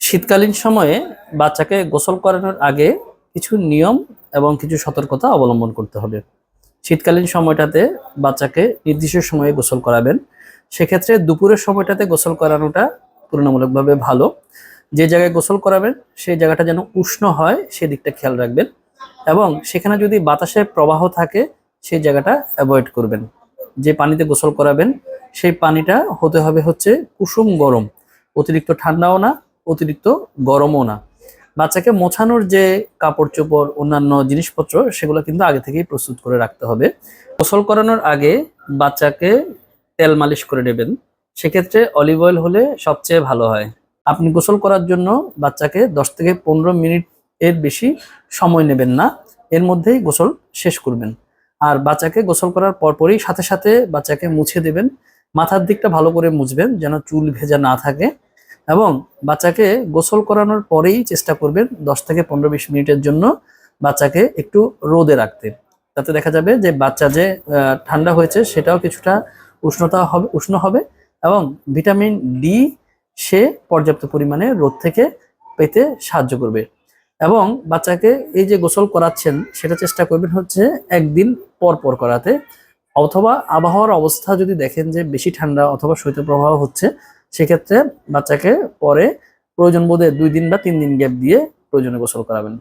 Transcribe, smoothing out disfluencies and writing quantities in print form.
শীতকালীন সময়ে বাচ্চাকে গোসল করানোর আগে কিছু নিয়ম এবং কিছু সতর্কতা অবলম্বন করতে হবে। শীতকালীন সময়টাতে বাচ্চাকে নির্দিষ্ট সময়ে গোসল করাবেন। সেক্ষেত্রে দুপুরের সময়টাতে গোসল করানোটা তুলনামূলকভাবে ভালো। যে জায়গায় গোসল করাবেন সেই জায়গাটা যেন উষ্ণ হয় সেদিকটা খেয়াল রাখবেন, এবং সেখানে যদি বাতাসের প্রবাহ থাকে সেই জায়গাটা অ্যাভয়েড করবেন। যে পানিতে গোসল করাবেন সেই পানিটা হতে হবে হচ্ছে কুসুম গরম, অতিরিক্ত ঠান্ডাও না, অতিরিক্ত গরমও না। বাচ্চাকে মোছানোর যে কাপড় চোপড় অন্যান্য জিনিসপত্র সেগুলো কিন্তু আগে থেকেই প্রস্তুত করে রাখতে হবে। গোসল করানোর আগে বাচ্চাকে তেল মালিশ করে নেবেন। সেক্ষেত্রে অলিভ অয়েল হলে সবচেয়ে ভালো হয়। আপনি গোসল করার জন্য বাচ্চাকে 10 থেকে 15 মিনিট এর বেশি সময় নেবেন না, এর মধ্যেই গোসল শেষ করবেন। আর বাচ্চাকে গোসল করার পরপরই সাথে সাথে বাচ্চাকে মুছে দেবেন। মাথার দিকটা ভালো করে মুছবেন যেন চুল ভেজা না থাকে, এবং বাচ্চাকে গোসল করানোর পরেই চেষ্টা করবেন 10 থেকে 15-20 মিনিটের জন্য বাচ্চাকে একটু রোদে রাখতে। তাতে দেখা যাবে যে বাচ্চা যে ঠান্ডা হয়েছে সেটাও কিছুটা উষ্ণ হবে, এবং ভিটামিন ডি সে পর্যাপ্ত পরিমাণে রোদ থেকে পেতে সাহায্য করবে। এবং বাচ্চাকে এই যে গোসল করাচ্ছেন সেটা চেষ্টা করবেন হচ্ছে একদিন পর পর করাতে, অথবা আবহাওয়ার অবস্থা যদি দেখেন যে বেশি ঠান্ডা অথবা শৈত্যপ্রবাহ হচ্ছে সেক্ষেত্রে বাচ্চাকে পরে প্রয়োজন বোধে 2 দিন বা 3 দিন গ্যাপ দিয়ে প্রয়োজনে গোসল করাবেন।